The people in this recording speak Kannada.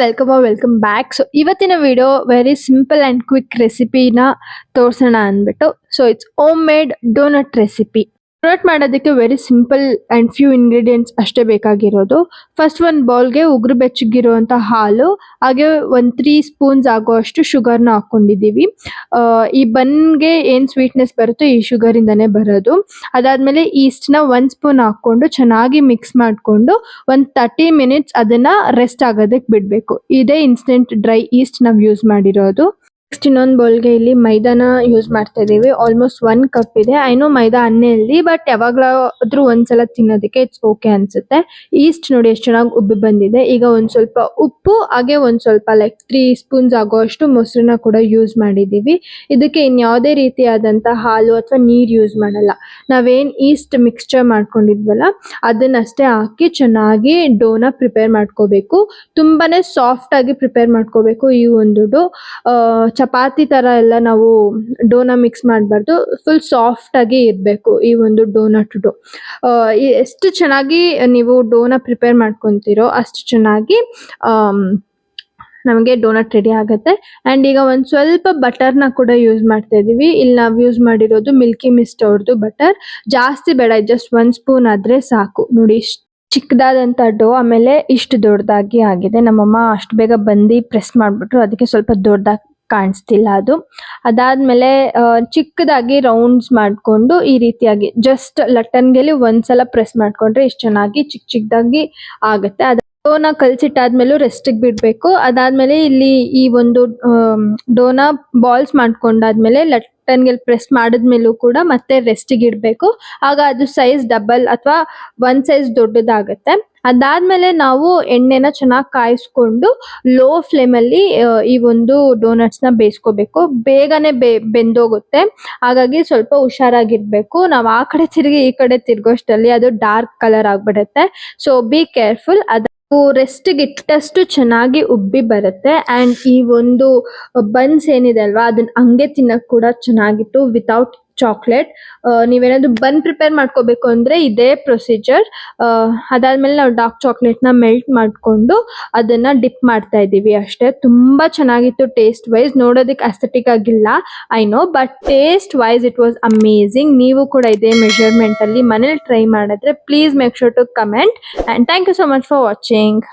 Welcome back. ಸೊ ಇವತ್ತಿನ video very simple and quick ರೆಸಿಪಿನ ತೋರ್ಸೋಣ ಅಂದ್ಬಿಟ್ಟು. So it's homemade donut recipe. Donut ಮಾಡೋದಕ್ಕೆ very simple and few ingredients ಅಷ್ಟೇ ಬೇಕಾಗಿರೋದು. ಫಸ್ಟ್ ಒಂದು ಬೌಲ್ಗೆ ಉಗುರು ಬೆಚ್ಚಗಿರುವಂಥ ಹಾಲು, ಹಾಗೆ ಒಂದು 3 ಸ್ಪೂನ್ಸ್ ಆಗುವಷ್ಟು ಶುಗರ್ನ ಹಾಕ್ಕೊಂಡಿದ್ದೀವಿ. ಈ ಬನ್ಗೆ ಏನು ಸ್ವೀಟ್ನೆಸ್ ಬರುತ್ತೋ ಈ ಶುಗರಿಂದನೇ ಬರೋದು. ಅದಾದಮೇಲೆ ಈಸ್ಟ್ನ 1 ಸ್ಪೂನ್ ಹಾಕ್ಕೊಂಡು ಚೆನ್ನಾಗಿ ಮಿಕ್ಸ್ ಮಾಡಿಕೊಂಡು ಒಂದು 30 ಮಿನಿಟ್ಸ್ ಅದನ್ನು ರೆಸ್ಟ್ ಆಗೋದಕ್ಕೆ ಬಿಡಬೇಕು. ಇದೇ ಇನ್ಸ್ಟೆಂಟ್ ಡ್ರೈ ಈಸ್ಟ್ ನಾವು ಯೂಸ್ ಮಾಡಿರೋದು. ನೆಕ್ಸ್ಟ್ ಇನ್ನೊಂದು ಬೌಲ್ಗೆ ಇಲ್ಲಿ ಮೈದಾನ ಯೂಸ್ ಮಾಡ್ತಾ ಇದ್ದೀವಿ. ಆಲ್ಮೋಸ್ಟ್ 1 ಕಪ್ ಇದೆ. I know maida unhealthy, but ಯಾವಾಗಲಾದ್ರೂ ಒಂದ್ಸಲ ತಿನ್ನೋದಕ್ಕೆ ಇಟ್ಸ್ ಓಕೆ ಅನ್ಸುತ್ತೆ. ಈಸ್ಟ್ ನೋಡಿ ಎಷ್ಟು ಚೆನ್ನಾಗಿ ಉಬ್ಬಿ ಬಂದಿದೆ. ಈಗ ಒಂದು ಸ್ವಲ್ಪ ಉಪ್ಪು, ಹಾಗೆ ಒಂದು ಸ್ವಲ್ಪ ಲೈಕ್ 3 ಸ್ಪೂನ್ಸ್ ಆಗೋಷ್ಟು ಮೊಸರನ್ನ ಕೂಡ ಯೂಸ್ ಮಾಡಿದ್ದೀವಿ. ಇದಕ್ಕೆ ಇನ್ಯಾವುದೇ ರೀತಿಯಾದಂಥ ಹಾಲು ಅಥವಾ ನೀರು ಯೂಸ್ ಮಾಡಲ್ಲ. ನಾವೇನು ಈಸ್ಟ್ ಮಿಕ್ಸ್ಚರ್ ಮಾಡ್ಕೊಂಡಿದ್ವಲ್ಲ ಅದನ್ನಷ್ಟೇ ಹಾಕಿ ಚೆನ್ನಾಗಿ ಡೋನ ಪ್ರಿಪೇರ್ ಮಾಡ್ಕೋಬೇಕು. ತುಂಬಾನೇ ಸಾಫ್ಟ್ ಆಗಿ ಪ್ರಿಪೇರ್ ಮಾಡ್ಕೋಬೇಕು. ಈ ಒಂದು ಡೋ ಚಪಾತಿ ತರ ಎಲ್ಲ ನಾವು ಡೋನ ಮಿಕ್ಸ್ ಮಾಡಬಾರ್ದು. ಫುಲ್ ಸಾಫ್ಟ್ ಆಗಿ ಇರಬೇಕು ಈ ಒಂದು ಡೋನಟ್ ಡೋ. ಎಷ್ಟು ಚೆನ್ನಾಗಿ ನೀವು ಡೋನ ಪ್ರಿಪೇರ್ ಮಾಡ್ಕೊಂತೀರೋ ಅಷ್ಟು ಚೆನ್ನಾಗಿ ನಮಗೆ ಡೋನಟ್ ರೆಡಿ ಆಗುತ್ತೆ. ಆ್ಯಂಡ್ ಈಗ ಒಂದು ಸ್ವಲ್ಪ ಬಟರ್ನ ಕೂಡ ಯೂಸ್ ಮಾಡ್ತಾ ಇದ್ದೀವಿ. ಇಲ್ಲಿ ನಾವು ಯೂಸ್ ಮಾಡಿರೋದು ಮಿಲ್ಕಿ ಮಿಸ್ಟ್ ಅವ್ರದ್ದು ಬಟರ್. ಜಾಸ್ತಿ ಬೇಡ, ಜಸ್ಟ್ 1 ಸ್ಪೂನ್ ಆದರೆ ಸಾಕು. ನೋಡಿ ಇಷ್ಟು ಚಿಕ್ಕದಾದಂಥ ಡೋ, ಆಮೇಲೆ ಇಷ್ಟು ದೊಡ್ಡದಾಗಿ ಆಗಿದೆ. ನಮ್ಮಮ್ಮ ಅಷ್ಟು ಬೇಗ ಬಂದು ಪ್ರೆಸ್ ಮಾಡಿಬಿಟ್ರು, ಅದಕ್ಕೆ ಸ್ವಲ್ಪ ದೊಡ್ಡದಾಗಿ ಕಾಣಿಸ್ತಿಲ್ಲ ಅದು. ಅದಾದ್ಮೇಲೆ ಚಿಕ್ಕದಾಗಿ ರೌಂಡ್ಸ್ ಮಾಡಿಕೊಂಡು ಈ ರೀತಿಯಾಗಿ ಜಸ್ಟ್ ಲಟ್ಟನ್ಗೆಲಿ ಒಂದ್ಸಲ ಪ್ರೆಸ್ ಮಾಡ್ಕೊಂಡ್ರೆ ಇಷ್ಟು ಚೆನ್ನಾಗಿ ಚಿಕ್ಕದಾಗಿ ಆಗುತ್ತೆ. ಡೋನ ಕಲ್ಸಿಟ್ಟಾದ್ಮೇಲೂ ರೆಸ್ಟಿಗೆ ಬಿಡಬೇಕು. ಅದಾದ್ಮೇಲೆ ಇಲ್ಲಿ ಈ ಒಂದು ಡೋನ ಬಾಲ್ಸ್ ಮಾಡ್ಕೊಂಡಾದ್ಮೇಲೆ ಲಟ್ಟನ್ಗೆ ಪ್ರೆಸ್ ಮಾಡಿದ್ಮೇಲೂ ಕೂಡ ಮತ್ತೆ ರೆಸ್ಟಿಗೆ ಇಡಬೇಕು. ಆಗ ಅದು ಸೈಜ್ ಡಬಲ್ ಅಥವಾ 1 ಸೈಜ್ ದೊಡ್ಡದಾಗುತ್ತೆ. ಅದಾದ್ಮೇಲೆ ನಾವು ಎಣ್ಣೆನ ಚೆನ್ನಾಗಿ ಕಾಯಿಸ್ಕೊಂಡು ಲೋ ಫ್ಲೇಮಲ್ಲಿ ಈ ಒಂದು ಡೋನಟ್ಸ್ನ ಬೇಯಿಸ್ಕೋಬೇಕು. ಬೇಗನೆ ಬೆಂದೋಗುತ್ತೆ, ಹಾಗಾಗಿ ಸ್ವಲ್ಪ ಹುಷಾರಾಗಿರ್ಬೇಕು. ನಾವು ಆ ಕಡೆ ತಿರುಗಿ ಈ ಕಡೆ ತಿರ್ಗೋಷ್ಟರಲ್ಲಿ ಅದು ಡಾರ್ಕ್ ಕಲರ್ ಆಗ್ಬಿಡುತ್ತೆ. So be careful. ರೆಸ್ಟಿಗೆ ಇಟ್ಟಷ್ಟು ಚೆನ್ನಾಗಿ ಉಬ್ಬಿ ಬರುತ್ತೆ. ಆ್ಯಂಡ್ ಈ ಒಂದು ಬನ್ಸ್ ಏನಿದೆ ಅಲ್ವಾ ಅದನ್ನ ಹಂಗೆ ತಿನ್ನಕ್ಕೆ ಕೂಡ ಚೆನ್ನಾಗಿತ್ತು ವಿತೌಟ್ ಚಾಕ್ಲೇಟ್. ನೀವೇನಾದ್ರು ಬನ್ ಪ್ರಿಪೇರ್ ಮಾಡ್ಕೋಬೇಕು ಅಂದರೆ ಇದೇ ಪ್ರೊಸೀಜರ್. ಅದಾದ್ಮೇಲೆ ನಾವು ಡಾರ್ಕ್ ಚಾಕ್ಲೇಟ್ನ ಮೆಲ್ಟ್ ಮಾಡಿಕೊಂಡು ಅದನ್ನು ಡಿಪ್ ಮಾಡ್ತಾ ಇದ್ದೀವಿ ಅಷ್ಟೇ. ತುಂಬ ಚೆನ್ನಾಗಿತ್ತು ಟೇಸ್ಟ್ ವೈಸ್. ನೋಡೋದಕ್ಕೆ ಅಸ್ಥೆಟಿಕ್ ಆಗಿಲ್ಲ I know, but taste wise it was amazing. ನೀವು ಕೂಡ ಇದೇ ಮೆಷರ್ಮೆಂಟಲ್ಲಿ ಮನೇಲಿ ಟ್ರೈ ಮಾಡಿದ್ರೆ please make sure to comment. And thank you so much for watching.